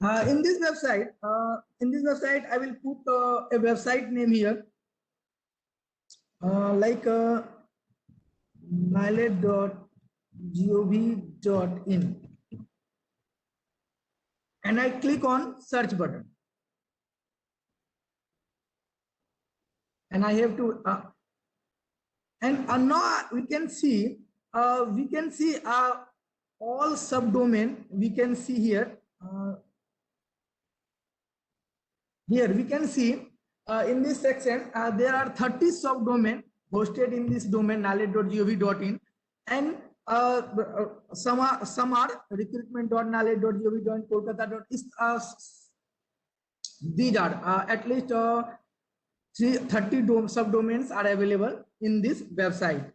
In this website, I will put a website name here, like milet.gov.in, and I click on search button, and I have to, and now we can see all subdomain. We can see here. Here we can see in this section there are 30 subdomain hosted in this domain knowledge.gov.in, and some are recruitment.knowledge.gov.in, Kolkata.is. These are at least 30 subdomains are available in this website.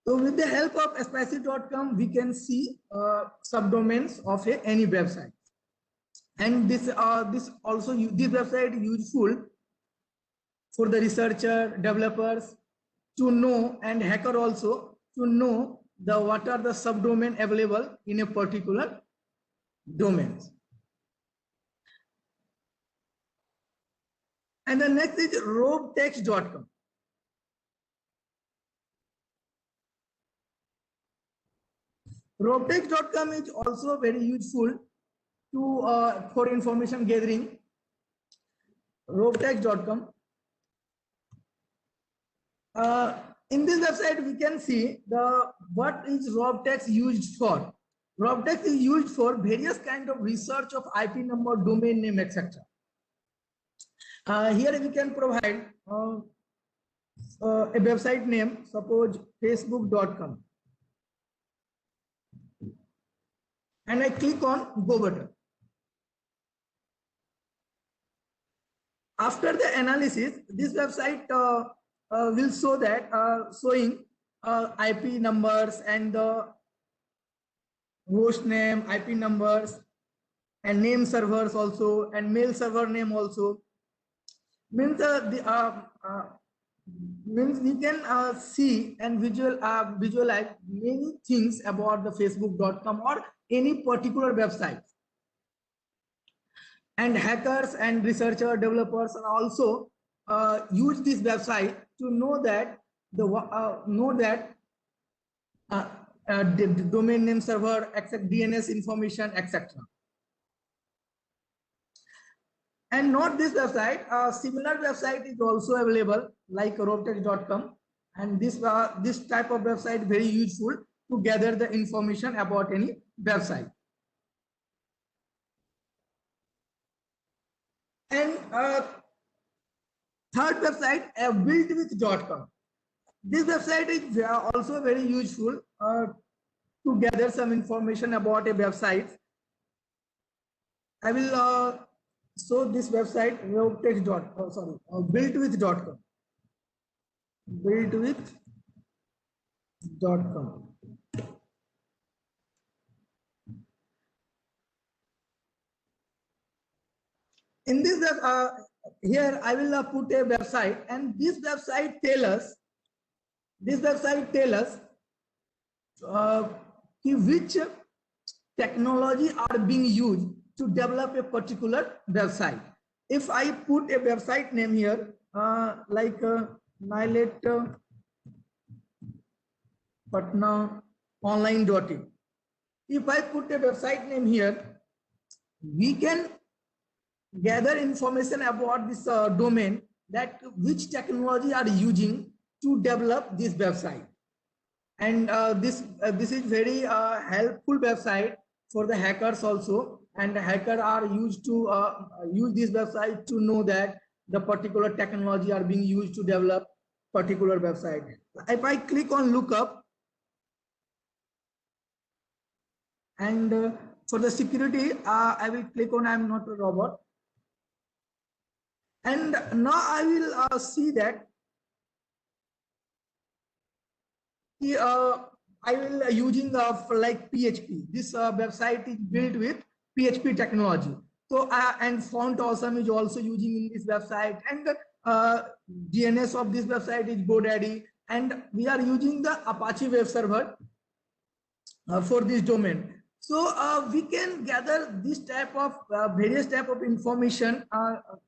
So with the help of Spacy.com, we can see subdomains of any website. And this website is useful for the researcher, developers to know, and hacker also to know what are the subdomain available in a particular domain. And the next is robtext.com. Robtext.com is also very useful to for information gathering. Robtext.com. In this website, we can see what is Robtext used for. Robtext is used for various kind of research of IP number, domain name, etc. Here we can provide a website name, suppose facebook.com, and I click on go button. After the analysis, this website will show that showing IP numbers and the host name, IP numbers, and name servers also, and mail server name also. Means means we can see and visualize many things about the facebook.com or any particular website. And hackers and researcher developers are also use this website to know that the domain name server, except DNS information, etc. And not this website, a similar website is also available like robtext.com, and this type of website very useful to gather the information about any website. And third website, buildwith.com. This website is also very useful to gather some information about a website. I will show this website, buildwith.com. Buildwith.com. In this here I will put a website, and this website tell us which technology are being used to develop a particular website. If I put a website name here like Milet Patna online.in, if I put a website name here, we can gather information about this domain, that which technology are using to develop this website. And this is very helpful website for the hackers also, and the hackers are used to use this website to know that the particular technology are being used to develop particular website. If I click on lookup, and for the security I will click on I am not a robot. And now I will see that I will using like PHP. This website is built with PHP technology. So and Font Awesome is also using in this website, and the DNS of this website is GoDaddy, and we are using the Apache web server for this domain. So we can gather this type of various type of information.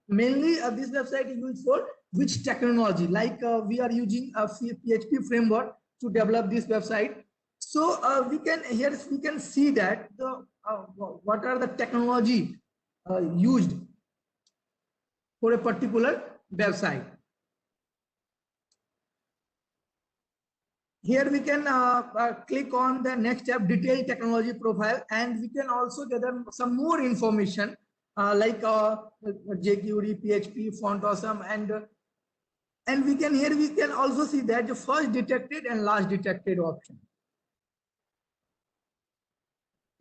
Mainly this website is used for which technology, like we are using a PHP framework to develop this website. So we can see that the what are the technology used for a particular website. Here we can click on the next tab, detailed technology profile, and we can also gather some more information like jQuery, PHP, Font Awesome, and we can also see that the first detected and last detected option.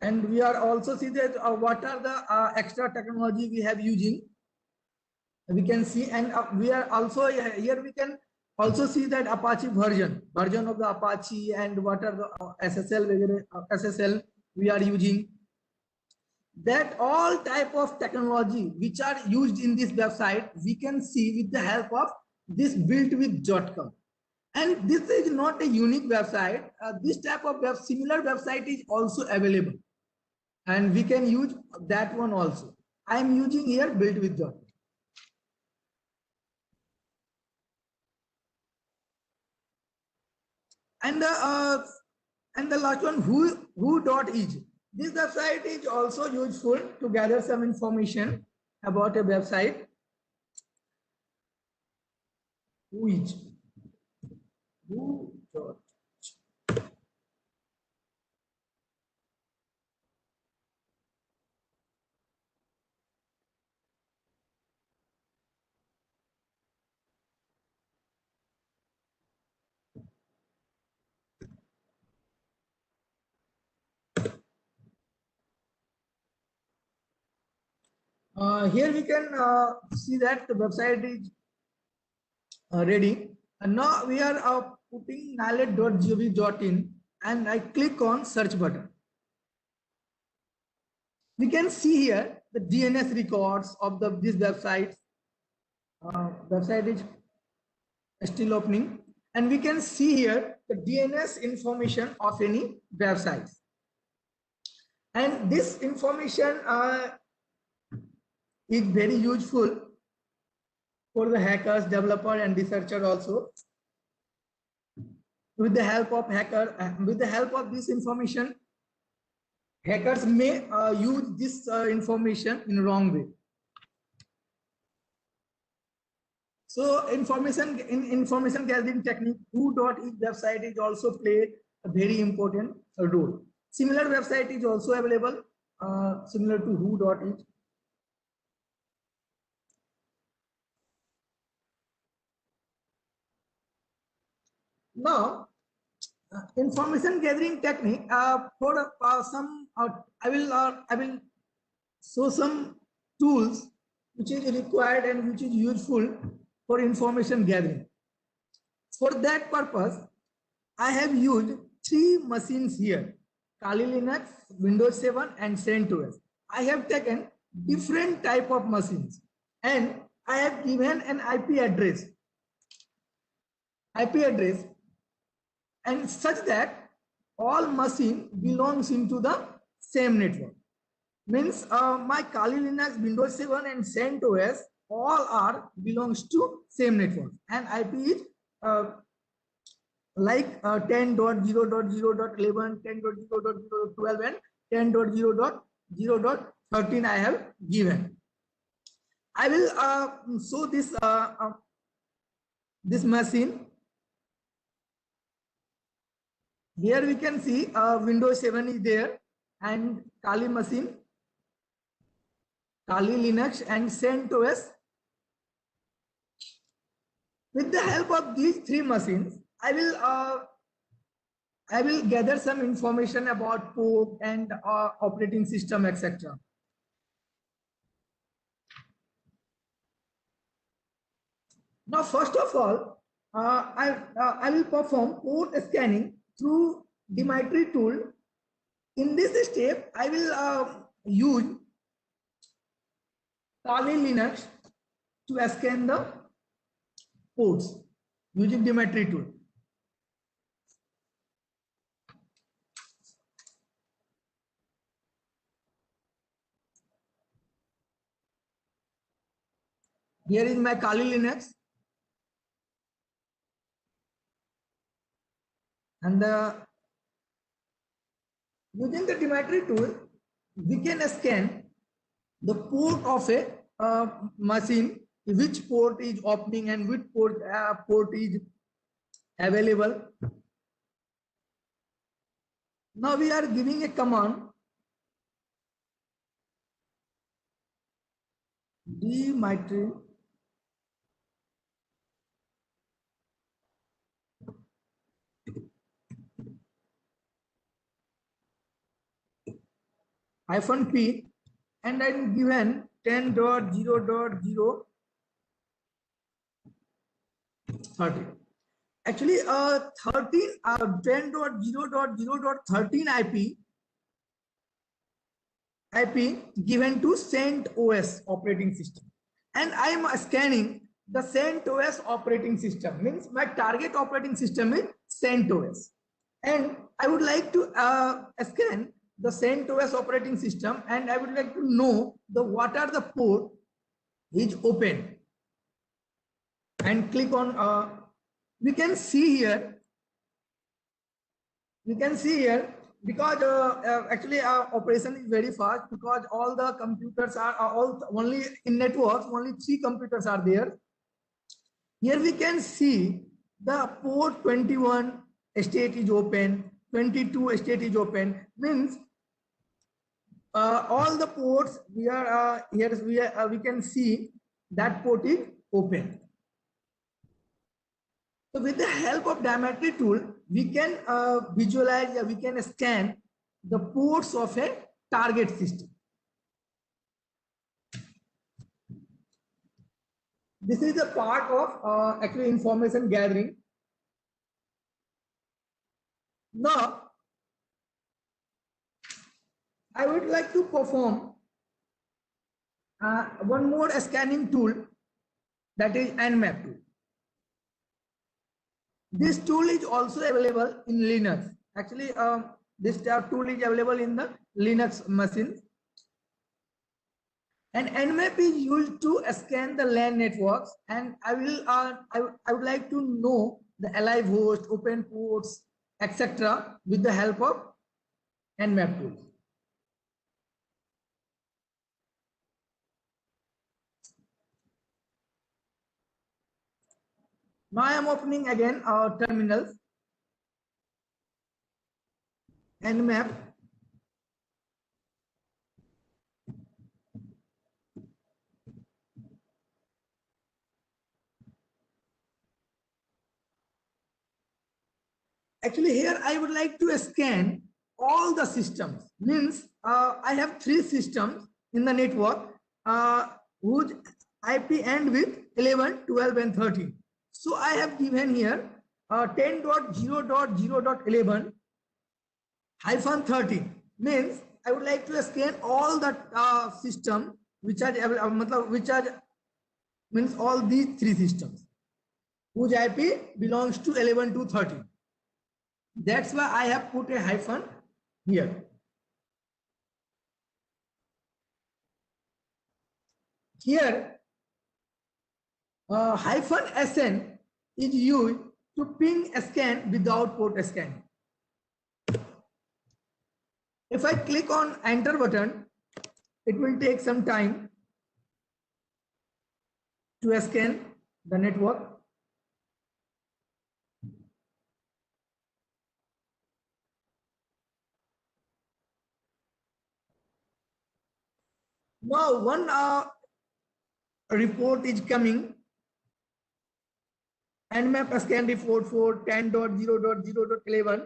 And we are also see that what are the extra technology we have using. We can see, and we are also here we can also see that Apache version of the Apache, and what are the SSL we are using. That all type of technology which are used in this website we can see with the help of this builtwith.com. And this is not a unique website. This type of similar website is also available, and we can use that one also. I am using here builtwith.com. And the last one, who.is. This website is also useful to gather some information about a website. Who.is. Who.is. Here we can see that the website is ready. And now we are putting knowledge.gov.in, and I click on search button. We can see here the DNS records of this website. Website is still opening, and we can see here the DNS information of any website. And this information is very useful for the hackers, developer, and researcher also. With the help of this information, hackers may use this information in wrong way. So information gathering technique, who.is website is also play a very important role. Similar website is also available, similar to who.is. Now, information gathering technique for some I will show some tools which is required and which is useful for information gathering. For that purpose, I have used 3 machines here: Kali Linux, Windows 7, and CentOS. I have taken different type of machines, and I have given an IP address, and such that all machine belongs into the same network. Means my Kali Linux, Windows 7, and CentOS all belongs to same network, and IP is like 10.0.0.11, 10.0.0.12, and 10.0.0.13 I have given. I will show this this machine. Here we can see Windows 7 is there, and Kali machine, Kali Linux, and CentOS. With the help of these 3 machines, I will gather some information about port and operating system, etc. Now, first of all, I will perform port scanning through Dimitri tool. In this step, I will use Kali Linux to scan the ports using Dimitri tool. Here is my Kali Linux. And using the telemetry tool, we can scan the port of a machine, which port is opening and which port is available. Now we are giving a command telemetry -p, and I'm given 10.0.0.30. Actually, 10.0.0.13 IP given to CentOS operating system, and I am scanning the CentOS operating system. Means my target operating system is CentOS, and I would like to scan the CentOS operating system, and I would like to know what are the port is open, and click on we can see here because actually our operation is very fast, because all the computers are all only in networks, only 3 computers are there. Here we can see the port 21 state is open, 22 state is open, means all the ports we are here we can see that port is open. So with the help of diametry tool, we can visualize, we can scan the ports of a target system. This is a part of actually information gathering. Now, I would like to perform one more scanning tool, that is Nmap tool. This tool is also available in Linux. Actually, this tool is available in the Linux machine. And Nmap is used to scan the LAN networks. And I would like to know the alive host, open ports, etc. with the help of Nmap tool. Now I am opening again our terminals. Nmap. Actually, here I would like to scan all the systems. Means I have 3 systems in the network whose IP end with 11, 12, and 13. So I have given here 10.0.0.11 -13. Means I would like to scan all the system which are means all these 3 systems whose IP belongs to 11 to 13. That's why I have put a hyphen here. Here, -SN is used to ping a scan without port scanning. If I click on enter button, it will take some time to scan the network. Now one report is coming. Nmap scan report for 10.0.0.11,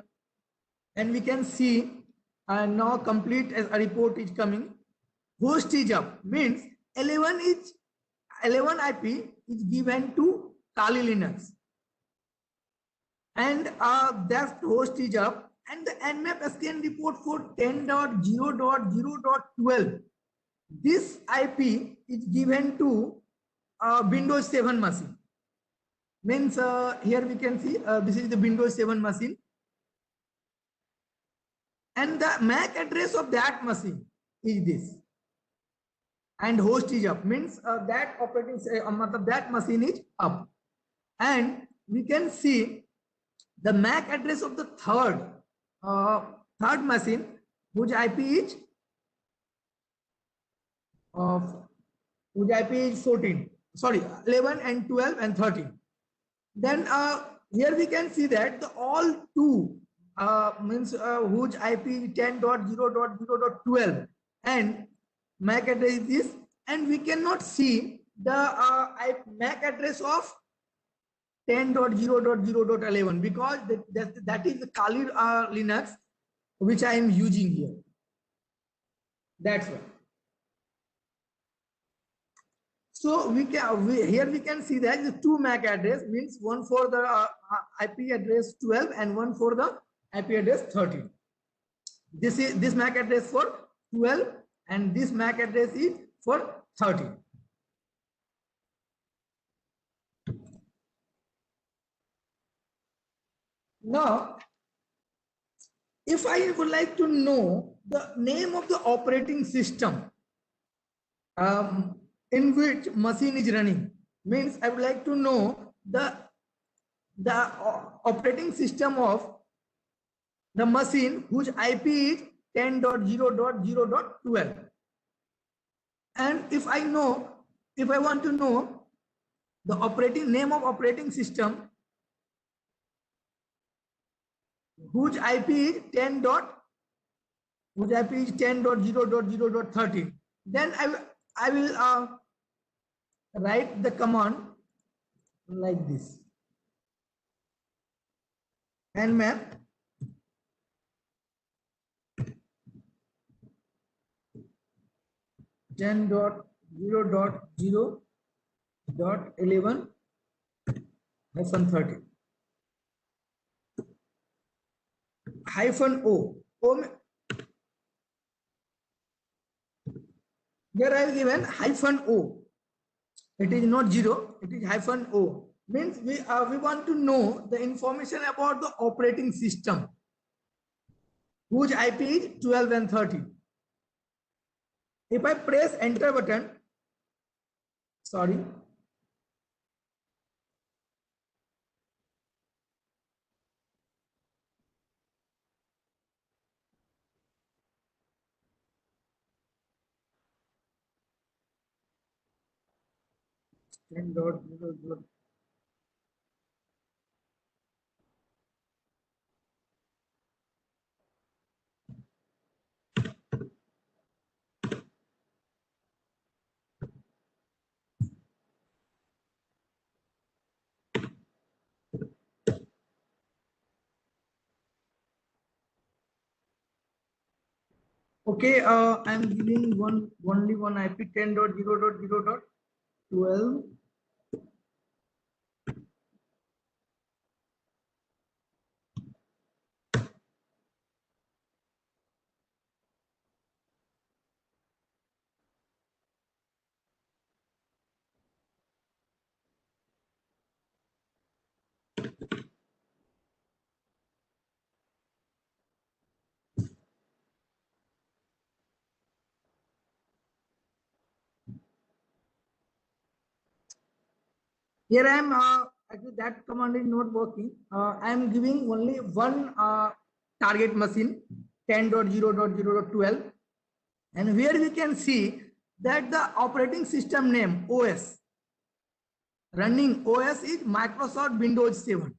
and we can see now complete as a report is coming. Host is up, means 11 IP is given to Kali Linux, and that host is up, and the Nmap scan report for 10.0.0.12. This IP is given to Windows 7 machine. Means here we can see this is the Windows 7 machine, and the MAC address of that machine is this. and host is up, means that that machine is up. And we can see the MAC address of the third machine, whose IP is whose IP is 14, sorry, 11 and 12 and 13. Then here we can see that the all two means whose IP is 10.0.0.12 and MAC address is this, and we cannot see the MAC address of 10.0.0.11 because that is the Kali Linux which I am using here. That's why. So here we can see that the two MAC address, means one for the IP address 12 and one for the IP address 13. This MAC address for 12 and this MAC address is for 13. Now, if I would like to know the name of the operating system in which machine is running, means I would like to know the operating system of the machine whose IP is 10.0.0.12. And if I want to know the name of operating system whose IP is 10.0.0.13, then I will write the command like this: nmap (10.0.0.11-13) -o. Here I have given -o. It is not 0, it is -o. Means we want to know the information about the operating system whose IP is 12 and 13. If I press enter button, sorry, okay, I'm giving only one IP 10.0.0.12. Here I am, actually that command is not working. I am giving only one target machine 10.0.0.12, and here we can see that the operating system name OS, running OS is Microsoft Windows 7.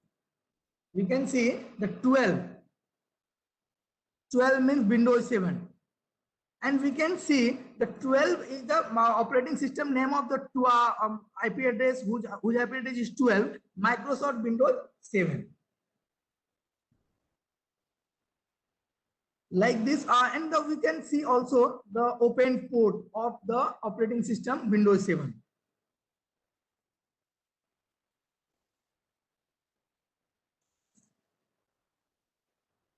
We can see the 12 means Windows 7. And we can see the 12 is the operating system name of the IP address whose IP address is 12, Microsoft Windows 7. Like this, and we can see also the open port of the operating system Windows 7.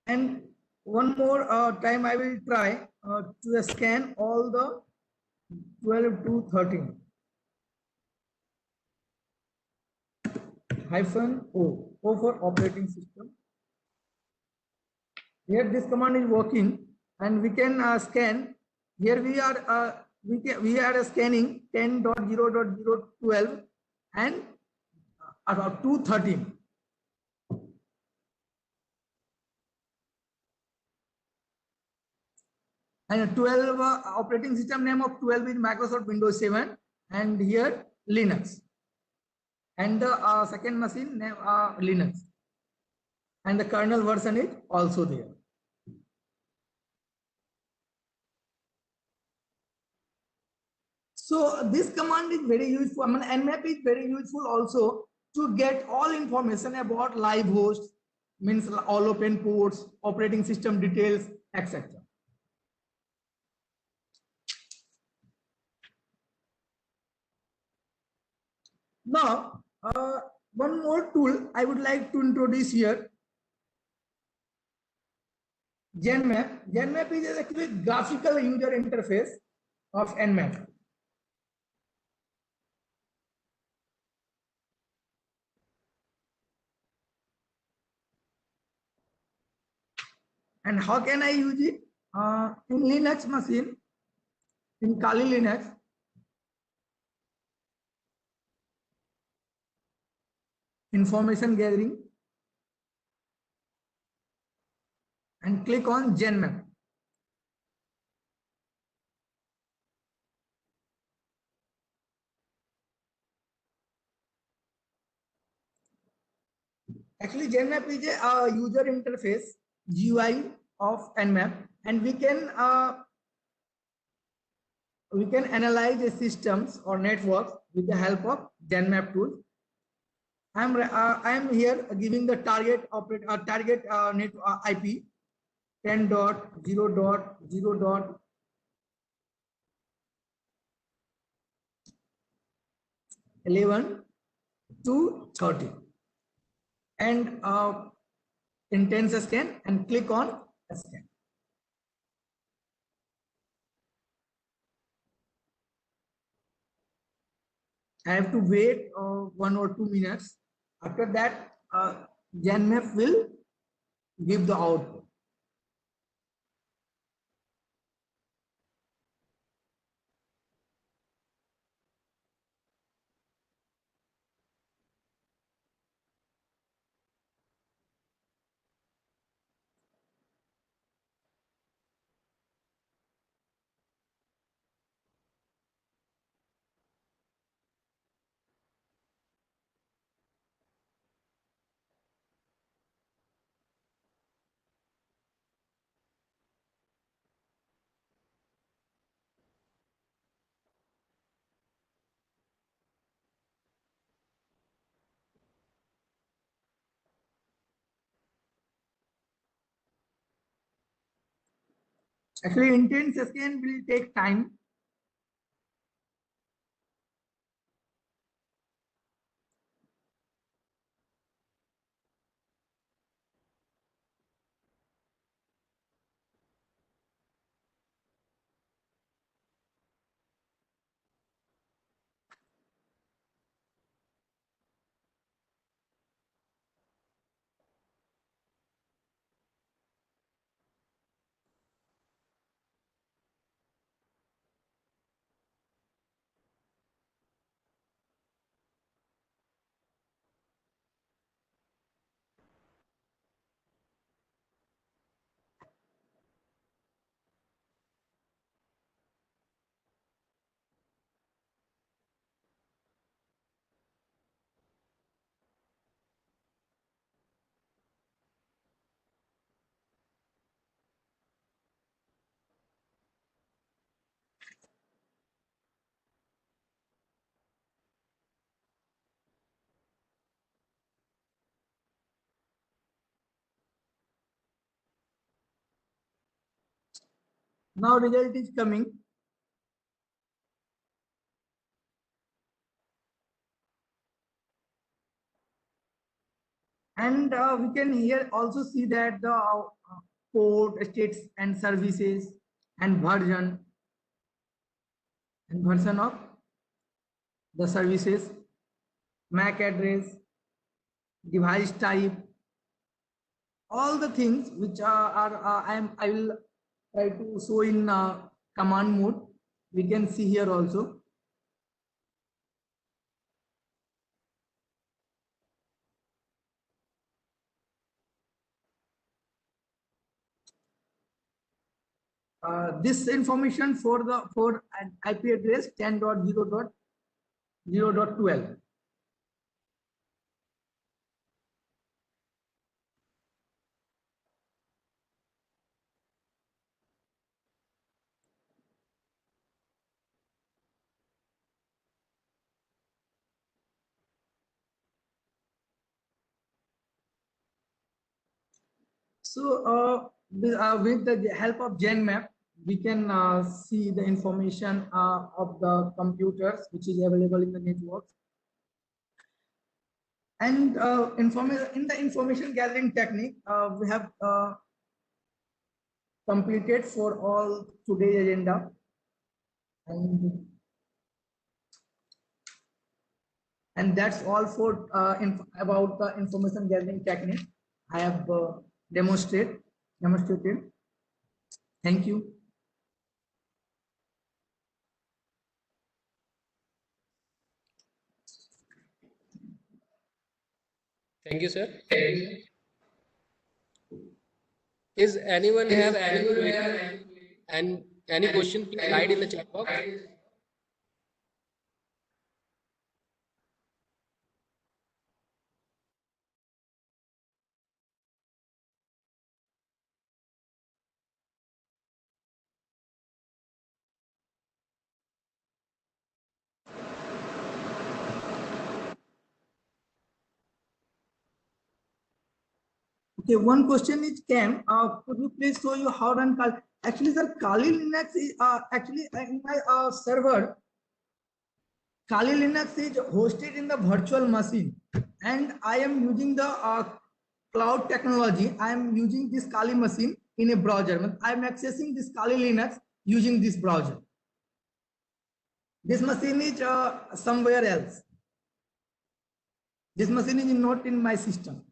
And one more time I will try to scan all the 12 to 13. -o for operating system. Here this command is working and we can scan. Here we are we are scanning 10.0.012 and about 213. And 12 operating system name of 12 is Microsoft Windows 7, and here Linux. And the second machine name Linux, and the kernel version is also there. So this command is very useful. I mean, Nmap is very useful also to get all information about live host, means all open ports, operating system details, etc. Now, one more tool I would like to introduce here. Genmap. Genmap is actually graphical user interface of Nmap. And how can I use it? In Linux machine, in Kali Linux, information gathering, and click on Genmap. Actually, Genmap is a user interface GUI of Nmap, and we can analyze the systems or networks with the help of Genmap tool. I'm here giving the target net IP 10.0.0.11 to 30, and intense scan, and click on scan. I have to wait 1 or 2 minutes. After that, Genmap will give the output. Actually, intense scan will take time. Now result is coming. And we can here also see that the port, states and services, and version of the services, MAC address, device type, all the things which I will try to show in command mode. We can see here also. This information for an IP address 10.0.0.12. So with the help of GenMap, we can see the information of the computers which is available in the network. And in the information gathering technique, we have completed for all today's agenda. And that's all for about the information gathering technique I have demonstrated. Thank you. Thank you, sir. Is anyone have any query and any question, please write in the chat box. Okay, one question is came. Could you please show you how run Kali? Actually, sir, Kali Linux is actually in my server. Kali Linux is hosted in the virtual machine, and I am using the cloud technology. I am using this Kali machine in a browser. I am accessing this Kali Linux using this browser. This machine is somewhere else. This machine is not in my system.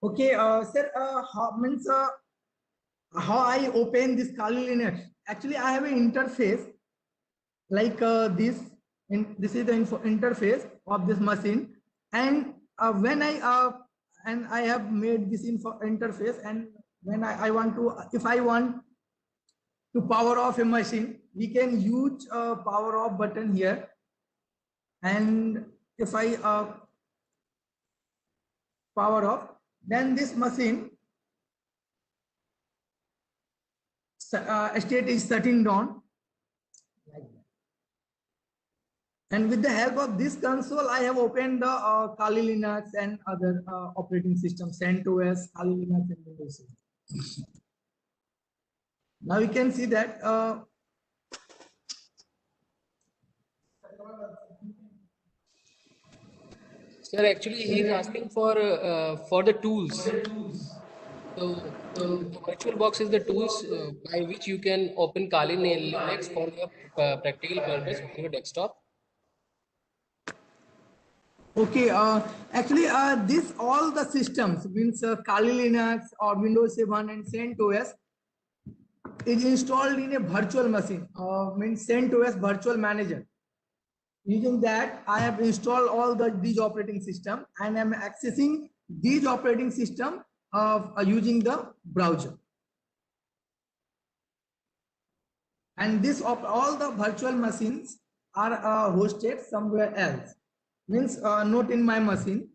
Okay, sir, how I open this Kali Linux? Actually, I have an interface like this. This is the interface of this machine, and when I have made this interface, and when I want to, if I want to power off a machine, we can use a power off button here, and if I power off, then this machine state is shutting down like that. And with the help of this console, I have opened the Kali Linux and other operating systems, CentOS, Kali Linux, and Windows. Now you can see that Sir, actually, he is asking for the tools. So the VirtualBox is the tools by which you can open Kali Linux for your practical purpose on your desktop. okay, actually, this all the systems means Kali Linux or Windows 7 and CentOS is installed in a virtual machine. Means CentOS Virtual Manager. Using that, I have installed all these operating system, and I'm accessing these operating system of using the browser. And this of all the virtual machines are hosted somewhere else. Means not in my machine.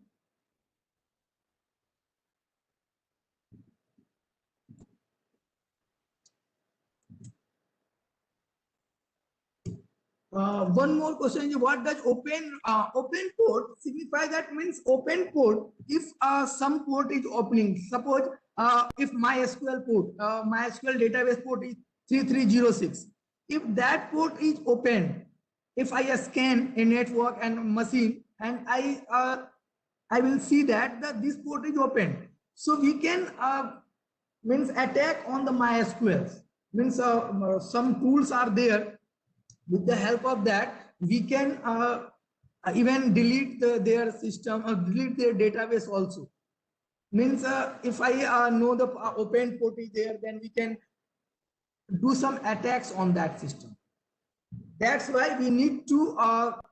One more question is, what does open port signify? That means open port if some port is opening. Suppose if MySQL port, MySQL database port is 3306. If that port is open, if I scan a network and machine and I will see that this port is open. So we can means attack on the MySQL. Means some tools are there. With the help of that, we can even delete their system or delete their database also. Means if I know the open port is there, then we can do some attacks on that system. That's why we need to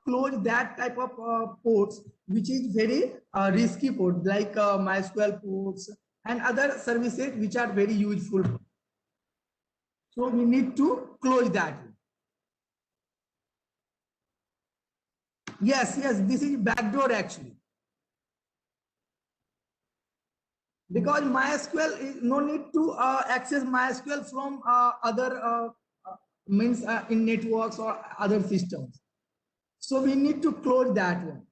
close that type of ports, which is very risky port, like MySQL ports and other services which are very useful. So we need to close that. Yes, this is backdoor actually. Because MySQL is no need to access MySQL from other means in networks or other systems. So we need to close that one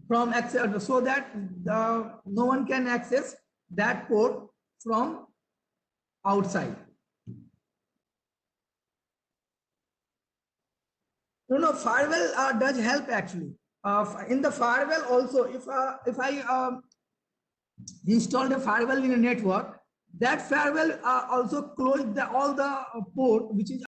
from access so that no one can access that port from outside. No, firewall does help actually. In the firewall also, if I installed a firewall in a network, that firewall also close all the port which is